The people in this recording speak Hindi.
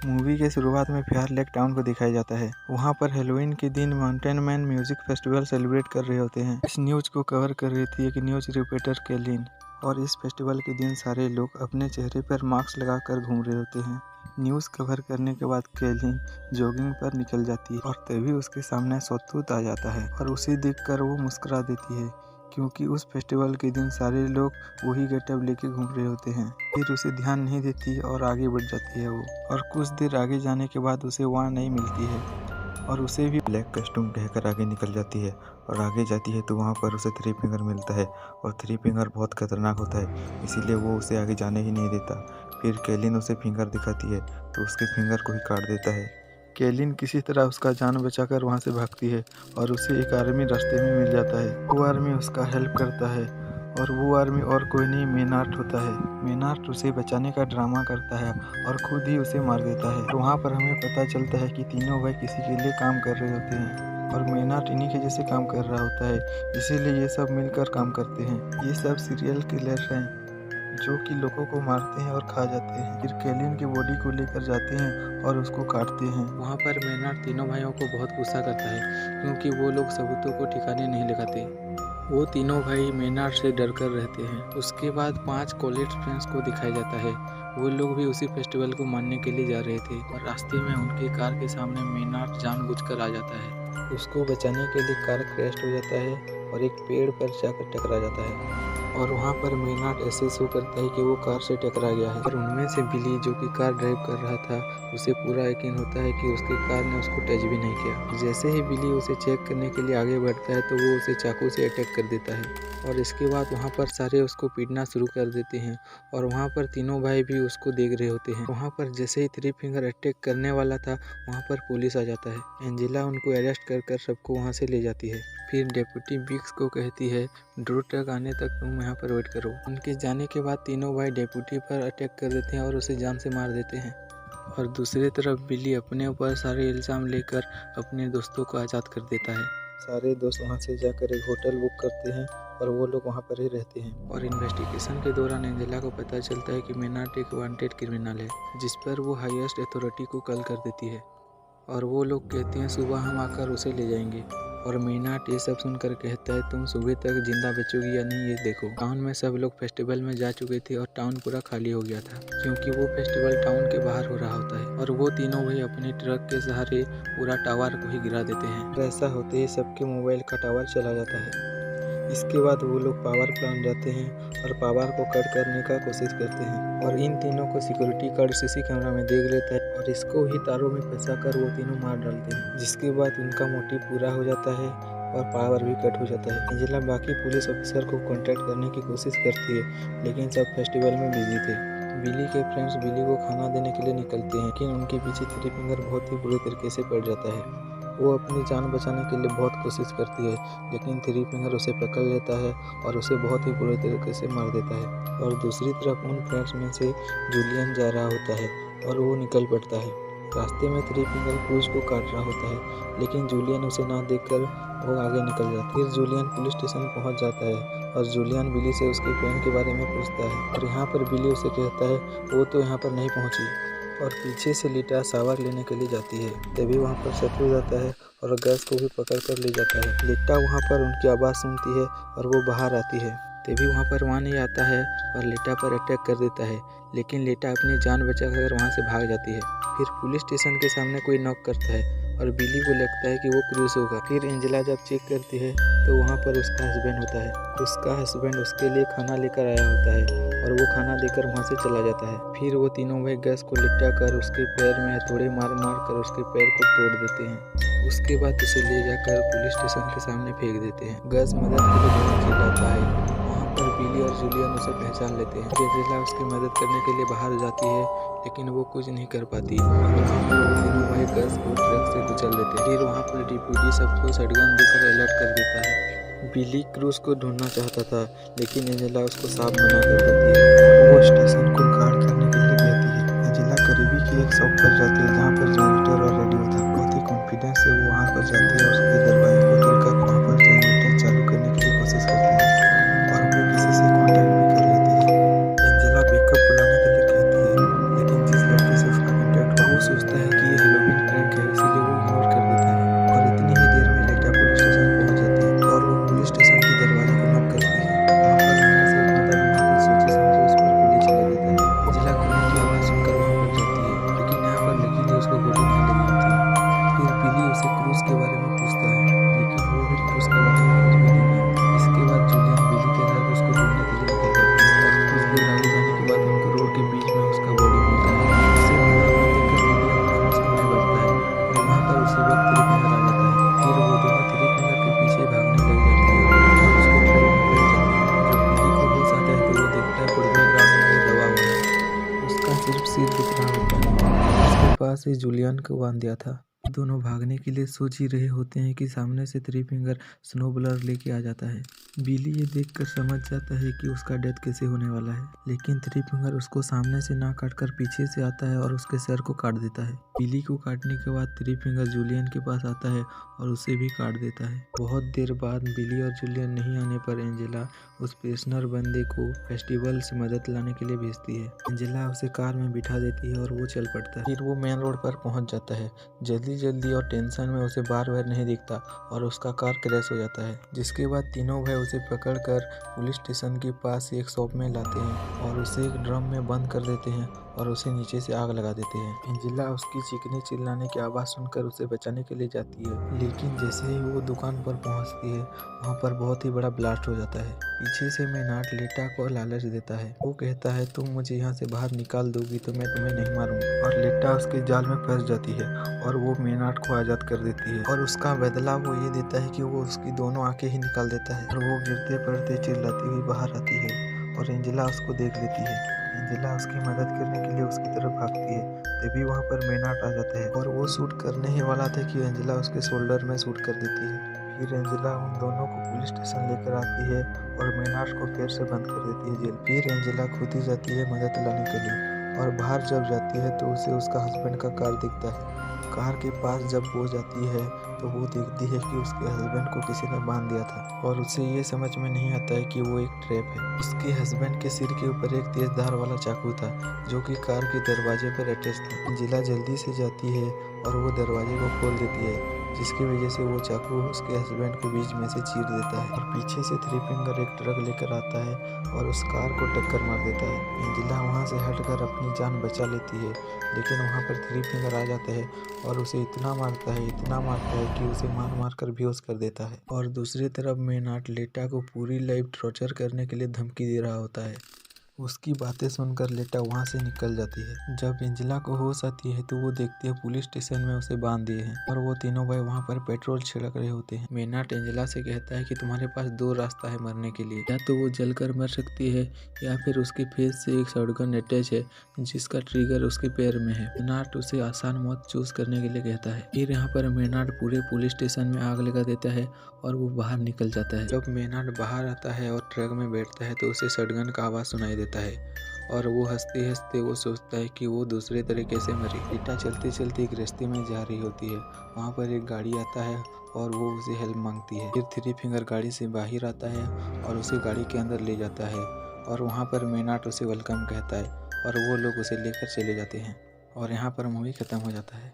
मूवी के शुरुआत में फेयर लेक टाउन को दिखाया जाता है। वहाँ पर हेलोवीन के दिन mountain man music festival celebrate कर रहे होते हैं। इस न्यूज को कवर कर रही थी एक न्यूज रिपोर्टर केलिन, और इस फेस्टिवल के दिन सारे लोग अपने चेहरे पर मास्क लगाकर घूम रहे होते हैं। न्यूज़ कवर करने के बाद केलिन जॉगिंग पर निकल जाती है, और तभी उसके सामने सॉटूथ आ जाता है और उसे देखकर वो मुस्कुरा देती है, क्योंकि उस फेस्टिवल के दिन सारे लोग वही गेटअप लेके घूम रहे होते हैं। फिर उसे ध्यान नहीं देती और आगे बढ़ जाती है वो, और कुछ देर आगे जाने के बाद उसे वहाँ नहीं मिलती है, और उसे भी ब्लैक कस्टूम कहकर आगे निकल जाती है। और आगे जाती है तो वहाँ पर उसे थ्री फिंगर मिलता है, और थ्री फिंगर बहुत खतरनाक होता है, इसीलिए वो उसे आगे जाने ही नहीं देता। फिर केलिन उसे फिंगर दिखाती है तो उसके फिंगर को ही काट देता है। केलिन किसी तरह उसका जान बचाकर वहाँ से भागती है, और उसे एक आर्मी रास्ते में मिल जाता है। वो आर्मी उसका हेल्प करता है, और वो आर्मी और कोई नहीं मेनार्ट होता है। मेनार्ट उसे बचाने का ड्रामा करता है और खुद ही उसे मार देता है। तो वहाँ पर हमें पता चलता है कि तीनों भाई किसी के लिए काम कर रहे होते हैं, और मेनार्ट इन्हीं के जैसे काम कर रहा होता है, इसीलिए ये सब मिलकर काम करते हैं। ये सब सीरियल किलर हैं जो कि लोगों को मारते हैं और खा जाते हैं। फिर केलिन की बॉडी को लेकर जाते हैं और उसको काटते हैं। वहाँ पर मेनार्ट तीनों भाइयों को बहुत गुस्सा करता है, क्योंकि वो लोग सबूतों को ठिकाने नहीं लगाते। वो तीनों भाई मेनार्ट से डर कर रहते हैं। उसके बाद 5 कॉलेज फ्रेंड्स को दिखाया जाता है। वो लोग भी उसी फेस्टिवल को मानने के लिए जा रहे थे, और रास्ते में उनके कार के सामने मेनार्ट जानबूझकर आ जाता है। उसको बचाने के लिए कार क्रैश हो जाता है और एक पेड़ पर जाकर टकरा जाता है, और वहाँ पर मेनार्ट ऐसे शो करता है कि वो कार से टकरा गया है। और उनमें से बिली, जो कि कार ड्राइव कर रहा था, उसे पूरा यकीन होता है कि उसकी कार ने उसको टच भी नहीं किया। जैसे ही बिली उसे चेक करने के लिए आगे बढ़ता है तो वो उसे चाकू से अटैक कर देता है, और इसके बाद वहाँ पर सारे उसको पीटना शुरू कर देते हैं, और वहाँ पर तीनों भाई भी उसको देख रहे होते हैं। वहाँ पर जैसे ही थ्री फिंगर अटैक करने वाला था, वहाँ पर पुलिस आ जाता है। एंजेला उनको अरेस्ट कर सबको वहाँ से ले जाती है। फिर डेप्यूटी बिग्स को कहती है, ड्रू ट्रक आने तक तुम यहाँ पर वेट करो। उनके जाने के बाद तीनों भाई डेप्यूटी पर अटैक कर देते हैं और उसे जान से मार देते हैं। और दूसरी तरफ बिली अपने ऊपर सारे इल्ज़ाम लेकर अपने दोस्तों को आज़ाद कर देता है। सारे दोस्त वहाँ से जाकर एक होटल बुक करते हैं, और वो लोग वहाँ पर ही रहते हैं। और इन्वेस्टिगेशन के दौरान एंजेला को पता चलता है कि मेनार्ट एक वांटेड क्रिमिनल है, जिस पर वो हाईएस्ट अथॉरिटी को कॉल कर देती है, और वो लोग कहते हैं सुबह हम आकर उसे ले जाएंगे। और मेनार्ट ये सब सुनकर कहता है, तुम सुबह तक जिंदा बचोगी या नहीं ये देखो। टाउन में सब लोग फेस्टिवल में जा चुके थे और टाउन पूरा खाली हो गया था, क्योंकि वो फेस्टिवल टाउन के बाहर हो रहा होता है। और वो तीनों भाई अपने ट्रक के सहारे पूरा टावर को ही गिरा देते हैं। ऐसा होते ही सबके मोबाइल का टावर चला जाता है। इसके बाद वो लोग पावर प्लांट जाते हैं और पावर को कट करने का कोशिश करते हैं, और इन तीनों को सिक्योरिटी गार्ड सीसी कैमरा में देख लेता है, और इसको ही तारों में फंसाकर वो तीनों मार डालते हैं। जिसके बाद उनका मोटिव पूरा हो जाता है और पावर भी कट हो जाता है। एंजेला बाकी पुलिस ऑफिसर को कांटेक्ट करने की कोशिश करती है, लेकिन सब फेस्टिवल में बिजी थे। बिली के फ्रेंड्स बिली को खाना देने के लिए निकलते हैं, लेकिन उनके पीछे थ्री फिंगर बहुत ही बुरे तरीके से पड़ जाता है। वो अपनी जान बचाने के लिए बहुत कोशिश करती है, लेकिन थ्री फिंगर उसे पकड़ लेता है और उसे बहुत ही बुरे तरीके से मार देता है। और दूसरी तरफ उन फ्रेंड्स में से जूलियन जा रहा होता है, और वो निकल पड़ता है। रास्ते में थ्री फिंगर क्रूज को काट रहा होता है, लेकिन जूलियन उसे ना देखकर वो आगे निकल जाता है। फिर जूलियन पुलिस स्टेशन पहुंच जाता है, और जूलियन बिली से उसके फ्रेंड के बारे में पूछता है, और यहाँ पर बिली उसे कहता है वो तो यहाँ पर नहीं पहुँची, और पीछे से लीटा शावर लेने के लिए जाती है। तभी वहाँ पर शत्रु जाता है और गैस को भी पकड़ कर ले जाता है। लीटा वहाँ पर उनकी आवाज़ सुनती है और वो बाहर आती है। तभी वहाँ पर वहाँ नहीं आता है और लीटा पर अटैक कर देता है, लेकिन लीटा अपनी जान बचाकर वहाँ से भाग जाती है। फिर पुलिस स्टेशन के सामने कोई नॉक करता है, और बिली को लगता है कि वो क्रूस होगा। फिर एंजेला जब चेक करती है तो वहाँ पर उसका हस्बैंड होता है। उसका हस्बैंड उसके लिए खाना लेकर आया होता है, और वो खाना देकर वहाँ से चला जाता है। फिर वो तीनों भाई गैस को लिपटा कर उसके पैर में हथौड़े मार कर उसके पैर को तोड़ देते हैं। उसके बाद उसे ले जाकर पुलिस स्टेशन के सामने फेंक देते हैं। गैस मदद के लिए बहुत चिल्लाता है। वहाँ पर बिली और जूलियन उसे पहचान लेते हैं। एंजेला उसकी मदद करने के लिए बाहर जाती है, लेकिन वो कुछ नहीं कर पाती। वहाँ पर वो तीनों भाई गैस को ट्रक से कुचल देते हैं। फिर वहाँ पर डिप्यूटी सबको शटगन देकर अलर्ट कर देता है। बिली क्रूज को ढूंढना चाहता था, लेकिन एंजेला उसको साफ मना कर देती है। वो स्टेशन को गार्ड करने के लिए कहती है। एंजेला करीबी की एक शॉप पर जाती है, जहाँ पर जनरेटर और रेडियो था। बहुत ही कॉन्फिडेंस से वो वहाँ पर जाती है और उसके दरवाजे को तोड़कर वहाँ पर जनरेटर चालू करने की कोशिश करती है, और वो किसी से कॉन्टेक्ट भी कर लेती है। एंजेला बैकअप बुलाने के लिए कहती है, लेकिन जिस लड़के से उसका कॉन्टेक्ट हुआ वो सोचता है कि ये हेलोवीन प्रैंक है, इसीलिए वो इग्नोर कर देता है और इतनी ही देर में लेटा पुलिस स्टेशन पहुंच जाती है और वो पुलिस स्टेशन के दरवाजे को नॉक करती है। वहाँ पर अंदर से एक बंदा बिना कुछ सोचे समझे उस पर गोली चला देता है। एंजेला गोली की आवाज़ सुनकर वहाँ रुक जाती है, लेकिन यहाँ पर लकीली उसको गोली नहीं लगी होती है। फिर बिली उसे क्रूज के बारे में पूछता है, लेकिन वो भी क्रूज के बारे में कुछ भी नहीं जानता। इसके बाद जूलियन बिली के घर उसको ढूंढने के लिए निकल जाती है और कुछ दूर आगे जाने के बाद उनको रोड के बीच में उसका बॉडी मिलता है। उसे मरा हुआ देखकर विलियम खामोश होने लगता है और वहाँ पर उसी वक्त थ्री फिंगर आ जाता है। फिर वो दोनों थ्री फिंगर के पीछे भागने लग जाती है और उसको ढूंढने लग जाती है। जब बिली को होश आता है तो वो देखता है फुटबॉल ग्राउंड में वो दबा हुआ है, उसका सिर्फ सिर दिख रहा होता है। उसके पास ही जूलियन को बांध दिया था। दोनों भागने के लिए सोच ही रहे होते हैं कि सामने से थ्री फिंगर स्नो ब्लर लेके आ जाता है। बिली ये देखकर समझ जाता है कि उसका डेथ कैसे होने वाला है, लेकिन थ्री फिंगर उसको सामने से ना काटकर पीछे से आता है और उसके सर को काट देता है। बिली को काटने के बाद थ्री फिंगर जूलियन के पास आता है और उसे भी काट देता है। बहुत देर बाद बिली और जूलियन नहीं आने पर एंजेला उस पेशनर बंदे को फेस्टिवल से मदद लाने के लिए भेजती है। एंजेला उसे कार में बिठा देती है और वो चल पड़ता है। फिर वो मेन रोड पर पहुंच जाता है। जल्दी और टेंशन में उसे बार नहीं दिखता और उसका कार क्रैश हो जाता है, जिसके बाद तीनों भाई उसे पकड़कर पुलिस स्टेशन के पास एक शॉप में लाते हैं और उसे एक ड्रम में बंद कर देते हैं और उसे नीचे से आग लगा देते हैं। एंजेला उसकी चीखने चिल्लाने की आवाज़ सुनकर उसे बचाने के लिए जाती है, लेकिन जैसे ही वो दुकान पर पहुंचती है वहां पर बहुत ही बड़ा ब्लास्ट हो जाता है। पीछे से मेनार्ड लेटा को लालच देता है। वो कहता है तुम मुझे यहाँ से बाहर निकाल दोगी तो मैं तुम्हें नहीं मारूंगा, और लेटा उसके जाल में फंस जाती है और वो मेनार्ड को आज़ाद कर देती है और उसका बदला वो ये देता है कि वो उसकी दोनों आंखें ही निकाल देता है और वो गिरते पड़ते चिल्लाती हुई बाहर आती है और एंजेला उसको देख लेती है। एंजेला उसकी मदद करने के लिए उसकी तरफ भागती है, तभी वहाँ पर मेनार्ड आ जाता है और वो शूट करने ही वाला था कि एंजेला उसके शोल्डर में शूट कर देती है। फिर एंजेला उन दोनों को पुलिस स्टेशन लेकर आती है और मेनार्ड को फिर से बंद कर देती है जेल। फिर एंजेला खुद ही जाती है मदद लाने के लिए और बाहर जब जाती है तो उसे उसका हस्बैंड का कार दिखता है। कार के पास जब वो जाती है तो वो देखती है कि उसके हस्बैंड को किसी ने बांध दिया था और उसे ये समझ में नहीं आता है कि वो एक ट्रैप है। उसके हस्बैंड के सिर के ऊपर एक तेज धार वाला चाकू था जो कि कार के दरवाजे पर अटैच था। एंजेला जल्दी से जाती है और वो दरवाजे को खोल देती है, जिसकी वजह से वो चाकू उसके हस्बैंड को बीच में से चीर देता है और पीछे से थ्री फिंगर एक ट्रक लेकर आता है और उस कार को टक्कर मार देता है। एंजेला वहाँ से हटकर अपनी जान बचा लेती है, लेकिन वहाँ पर थ्री फिंगर आ जाता है और उसे इतना मारता है कि उसे मार कर बेहोश कर देता है। और दूसरी तरफ मेनार्ड लेटा को पूरी लाइफ टॉर्चर करने के लिए धमकी दे रहा होता है। उसकी बातें सुनकर लेटा वहाँ से निकल जाती है। जब एंजेला को होश आती है तो वो देखती है पुलिस स्टेशन में उसे बांध दिए हैं और वो तीनों भाई वहाँ पर पेट्रोल छिड़क रहे होते हैं। मेनार्ड एंजेला से कहता है कि तुम्हारे पास दो रास्ता है मरने के लिए, या तो वो जलकर मर सकती है या फिर उसके फेस से एक शॉटगन अटैच है जिसका ट्रिगर उसके पैर में है। मेनार्ड उसे आसान मौत चूज करने के लिए कहता है। फिर यहाँ पर मेनार्ड पूरे पुलिस स्टेशन में आग लगा देता है और वो बाहर निकल जाता है। जब मेनार्ड बाहर आता है और ट्रक में बैठता है तो उसे शॉटगन का आवाज़ सुनाई देता है और वो हंसते हंसते वो सोचता है कि वो दूसरे तरीके से मरी। रीटा चलते चलते एक रास्ते में जा रही होती है। वहाँ पर एक गाड़ी आता है और वो उसे हेल्प मांगती है। फिर थ्री फिंगर गाड़ी से बाहर आता है और उसे गाड़ी के अंदर ले जाता है और वहाँ पर मेनार्ड उसे वेलकम कहता है और वो लोग उसे लेकर चले जाते हैं और यहाँ पर मूवी खत्म हो जाता है।